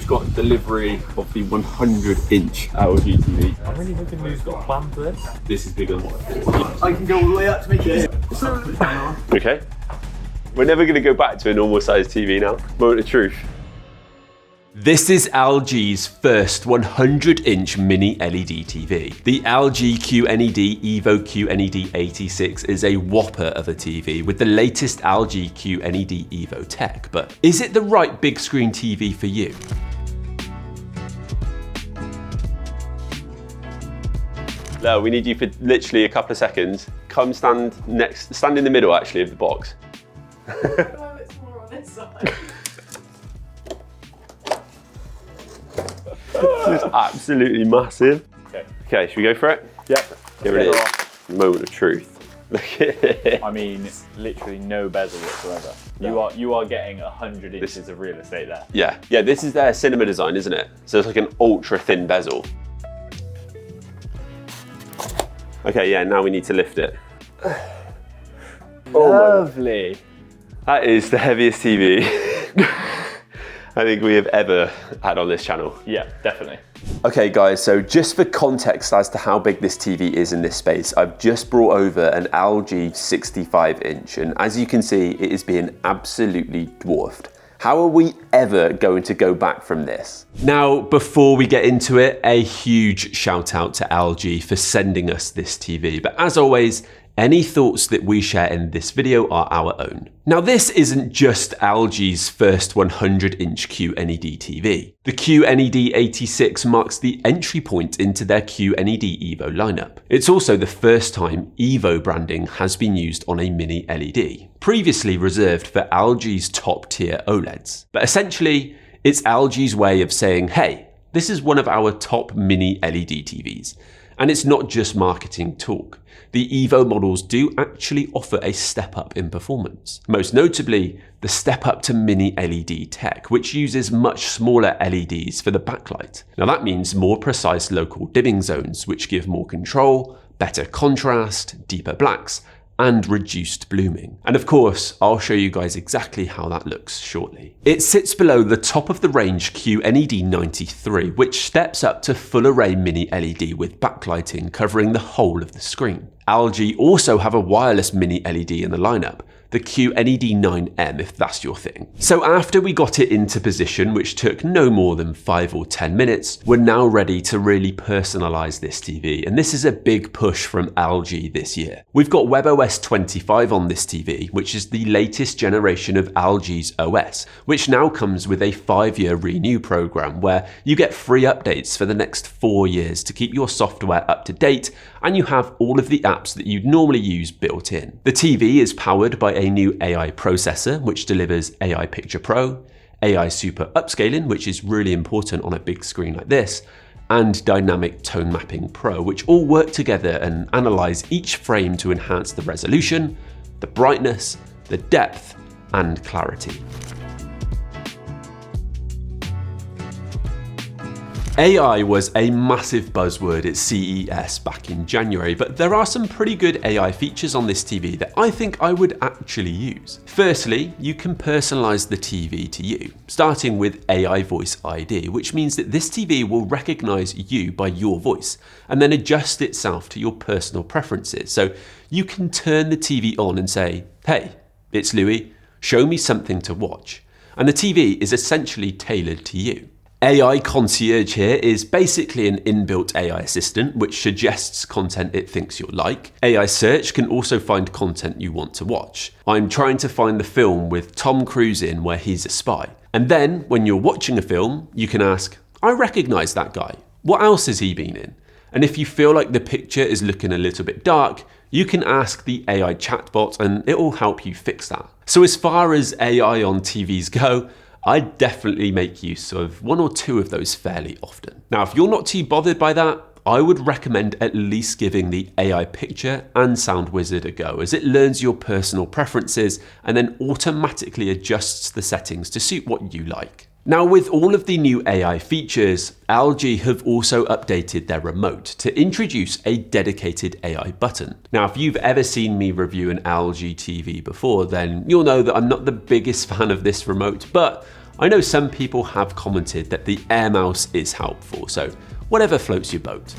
just got delivery of the 100-inch LG TV. I'm really hoping Lou's got a plan for this. This is bigger than what I thought. I can go all the way up to make it. Okay. We're never going to go back to a normal sized TV now. Moment of truth. This is LG's first 100-inch mini LED TV. The LG QNED evo QNED86 is a whopper of a TV with the latest LG QNED evo tech, but is it the right big screen TV for you? No, we need you for literally a couple of seconds. Come stand in the middle actually of the box. Oh, it's more on this side. This is absolutely massive. Okay, should we go for it? Yep. Here it is. Moment of truth. Look at it. I mean, literally no bezel whatsoever. No. You are getting 100 inches of real estate there. Yeah. Yeah, this is their cinema design, isn't it? So it's like an ultra thin bezel. Okay, yeah, now we need to lift it. Lovely. That is the heaviest TV I think we have ever had on this channel. Yeah, definitely. Okay guys, so just for context as to how big this TV is in this space, I've just brought over an LG 65-inch, and as you can see, it is being absolutely dwarfed. How are we ever going to go back from this? Now, before we get into it, a huge shout out to LG for sending us this TV. But as always, any thoughts that we share in this video are our own. Now, this isn't just LG's first 100-inch QNED TV. The QNED86 marks the entry point into their QNED evo lineup. It's also the first time evo branding has been used on a mini LED, previously reserved for LG's top-tier OLEDs. But essentially, it's LG's way of saying, hey, this is one of our top mini LED TVs. And it's not just marketing talk. The evo models do actually offer a step up in performance. Most notably, the step up to mini LED tech, which uses much smaller LEDs for the backlight. Now that means more precise local dimming zones, which give more control, better contrast, deeper blacks, and reduced blooming. And of course, I'll show you guys exactly how that looks shortly. It sits below the top of the range QNED93, which steps up to full array mini LED with backlighting covering the whole of the screen. LG also have a wireless mini LED in the lineup, the QNED9M if that's your thing. So after we got it into position, which took no more than 5 or 10 minutes, we're now ready to really personalize this TV, and this is a big push from LG this year. We've got WebOS 25 on this TV, which is the latest generation of LG's OS, which now comes with a 5-year renew program where you get free updates for the next 4 years to keep your software up to date, and you have all of the apps that you'd normally use built in. The TV is powered by a new AI processor, which delivers AI Picture Pro, AI Super Upscaling, which is really important on a big screen like this, and Dynamic Tone Mapping Pro, which all work together and analyze each frame to enhance the resolution, the brightness, the depth, and clarity. AI was a massive buzzword at CES back in January, but there are some pretty good AI features on this TV that I think I would actually use. Firstly, you can personalize the TV to you, starting with AI Voice ID, which means that this TV will recognize you by your voice and then adjust itself to your personal preferences. So you can turn the TV on and say, hey, it's Louis, show me something to watch. And the TV is essentially tailored to you. AI Concierge here is basically an inbuilt AI assistant which suggests content it thinks you'll like. AI Search can also find content you want to watch. I'm trying to find the film with Tom Cruise in where he's a spy. And then when you're watching a film, you can ask, I recognize that guy. What else has he been in? And if you feel like the picture is looking a little bit dark, you can ask the AI chatbot and it will help you fix that. So as far as AI on TVs go, I definitely make use of 1 or 2 of those fairly often. Now, if you're not too bothered by that, I would recommend at least giving the AI Picture and Sound Wizard a go, as it learns your personal preferences and then automatically adjusts the settings to suit what you like. Now, with all of the new AI features, LG have also updated their remote to introduce a dedicated AI button. Now, if you've ever seen me review an LG TV before, then you'll know that I'm not the biggest fan of this remote, but I know some people have commented that the Air Mouse is helpful, so whatever floats your boat.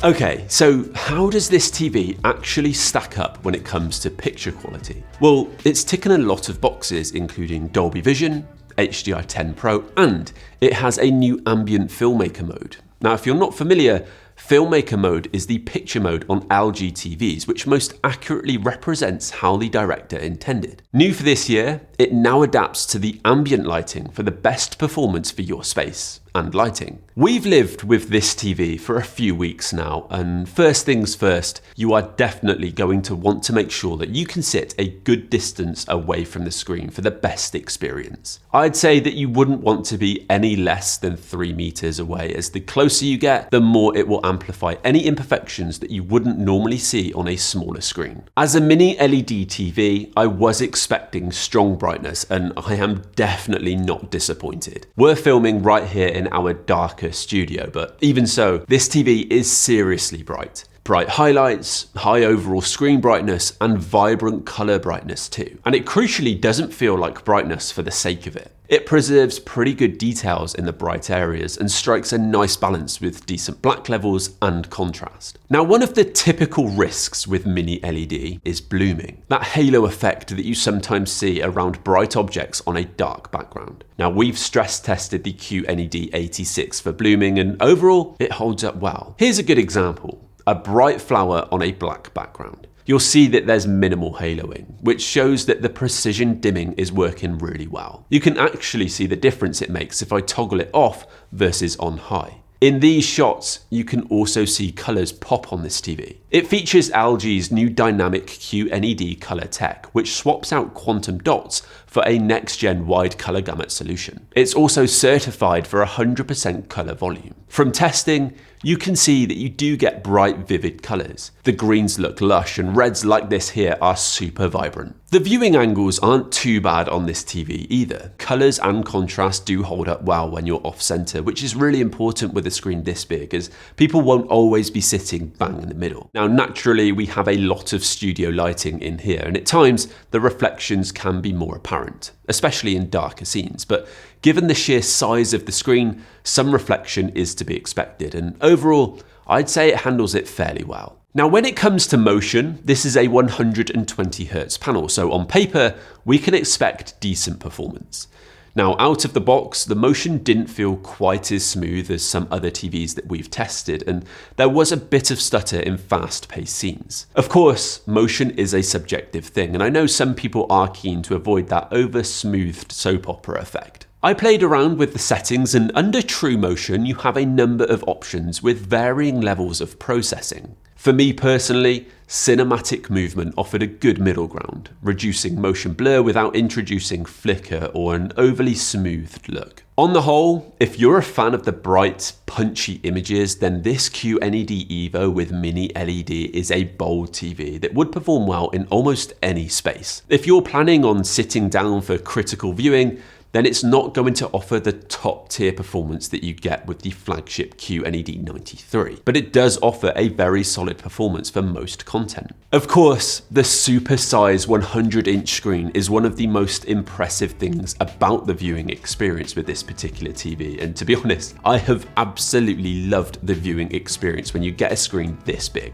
Okay, so how does this TV actually stack up when it comes to picture quality? Well, it's ticking a lot of boxes, including Dolby Vision, HDR10 Pro, and it has a new ambient filmmaker mode. Now, if you're not familiar, Filmmaker mode is the picture mode on LG TVs, which most accurately represents how the director intended. New for this year, it now adapts to the ambient lighting for the best performance for your space and lighting. We've lived with this TV for a few weeks now, and first things first, you are definitely going to want to make sure that you can sit a good distance away from the screen for the best experience. I'd say that you wouldn't want to be any less than 3 meters away, as the closer you get, the more it will amplify any imperfections that you wouldn't normally see on a smaller screen. As a mini LED TV, I was expecting strong brightness, and I am definitely not disappointed. We're filming right here in our darker studio, but even so, this TV is seriously bright. Bright highlights, high overall screen brightness, and vibrant color brightness too. And it crucially doesn't feel like brightness for the sake of it. It preserves pretty good details in the bright areas and strikes a nice balance with decent black levels and contrast. Now, one of the typical risks with mini LED is blooming, that halo effect that you sometimes see around bright objects on a dark background. Now, we've stress tested the QNED86 for blooming, and overall, it holds up well. Here's a good example. A bright flower on a black background. You'll see that there's minimal haloing, which shows that the precision dimming is working really well. You can actually see the difference it makes if I toggle it off versus on high. In these shots, you can also see colors pop on this TV. It features LG's new dynamic QNED color tech, which swaps out quantum dots for a next-gen wide color gamut solution. It's also certified for 100% color volume. From testing, you can see that you do get bright, vivid colors. The greens look lush, and reds like this here are super vibrant. The viewing angles aren't too bad on this TV either. Colors and contrast do hold up well when you're off-center, which is really important with a screen this big, as people won't always be sitting bang in the middle. Now, naturally, we have a lot of studio lighting in here, and at times, the reflections can be more apparent, especially in darker scenes, but given the sheer size of the screen, some reflection is to be expected, and overall, I'd say it handles it fairly well. Now, when it comes to motion, this is a 120Hz panel, so on paper, we can expect decent performance. Now, out of the box, the motion didn't feel quite as smooth as some other TVs that we've tested, and there was a bit of stutter in fast-paced scenes. Of course, motion is a subjective thing, and I know some people are keen to avoid that over-smoothed soap opera effect. I played around with the settings, and under true motion, you have a number of options with varying levels of processing. For me personally, cinematic movement offered a good middle ground, reducing motion blur without introducing flicker or an overly smoothed look. On the whole, if you're a fan of the bright, punchy images, then this QNED evo with mini LED is a bold TV that would perform well in almost any space. If you're planning on sitting down for critical viewing, then it's not going to offer the top tier performance that you get with the flagship QNED93, but it does offer a very solid performance for most content. Of course, the super-size 100-inch screen is one of the most impressive things about the viewing experience with this particular TV, and to be honest, I have absolutely loved the viewing experience when you get a screen this big.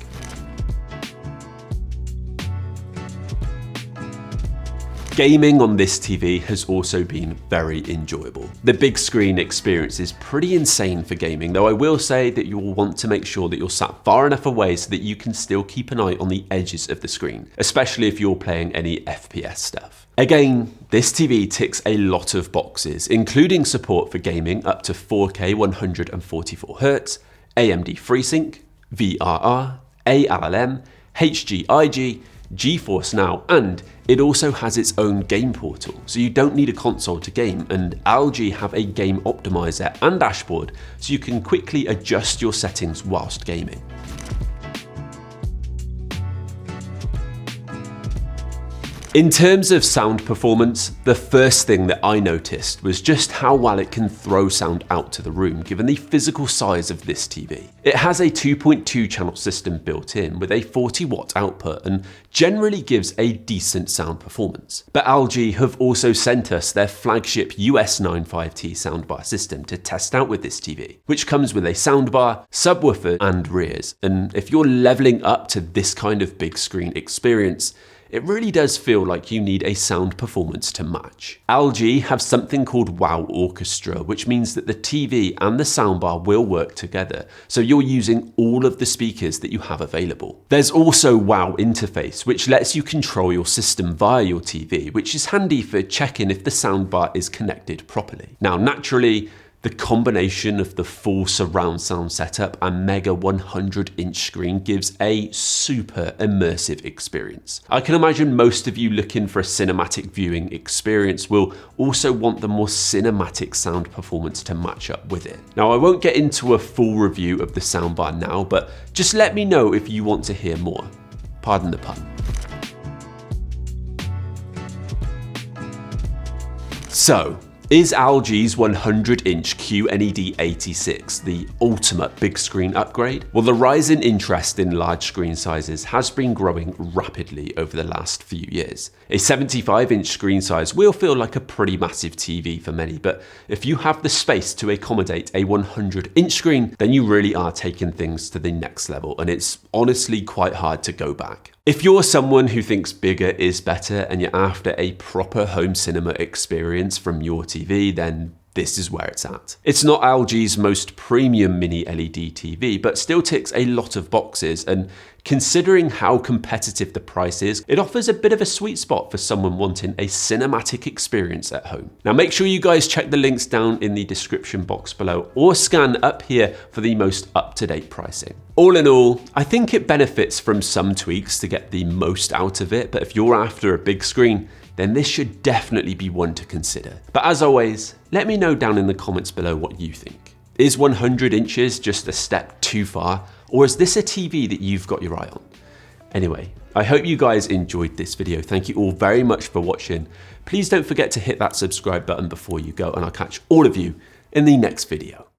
Gaming on this TV has also been very enjoyable. The big screen experience is pretty insane for gaming, though I will say that you'll want to make sure that you're sat far enough away so that you can still keep an eye on the edges of the screen, especially if you're playing any FPS stuff. Again, this TV ticks a lot of boxes, including support for gaming up to 4K 144Hz, AMD FreeSync, VRR, ALLM, HGIG, GeForce Now, and it also has its own game portal, so you don't need a console to game, and LG have a game optimizer and dashboard so you can quickly adjust your settings whilst gaming. In terms of sound performance, the first thing that I noticed was just how well it can throw sound out to the room given the physical size of this TV. It has a 2.2 channel system built in with a 40-watt output and generally gives a decent sound performance. But LG have also sent us their flagship US95T soundbar system to test out with this TV, which comes with a soundbar, subwoofer and rears. And if you're leveling up to this kind of big screen experience, it really does feel like you need a sound performance to match. LG have something called Wow Orchestra, which means that the TV and the soundbar will work together, so you're using all of the speakers that you have available. There's also Wow Interface, which lets you control your system via your TV, which is handy for checking if the soundbar is connected properly. Now, naturally, the combination of the full surround sound setup and mega 100-inch screen gives a super immersive experience. I can imagine most of you looking for a cinematic viewing experience will also want the more cinematic sound performance to match up with it. Now, I won't get into a full review of the soundbar now, but just let me know if you want to hear more. Pardon the pun. So, is LG's 100-inch QNED86 the ultimate big screen upgrade? Well, the rise in interest in large screen sizes has been growing rapidly over the last few years. A 75-inch screen size will feel like a pretty massive TV for many, but if you have the space to accommodate a 100-inch screen, then you really are taking things to the next level, and it's honestly quite hard to go back. If you're someone who thinks bigger is better and you're after a proper home cinema experience from your TV, then this is where it's at. It's not LG's most premium mini LED TV, but still ticks a lot of boxes, and considering how competitive the price is, it offers a bit of a sweet spot for someone wanting a cinematic experience at home. Now make sure you guys check the links down in the description box below or scan up here for the most up-to-date pricing. All in all, I think it benefits from some tweaks to get the most out of it, but if you're after a big screen, then this should definitely be one to consider. But as always, let me know down in the comments below what you think. Is 100 inches just a step too far, or is this a TV that you've got your eye on? Anyway, I hope you guys enjoyed this video. Thank you all very much for watching. Please don't forget to hit that subscribe button before you go, and I'll catch all of you in the next video.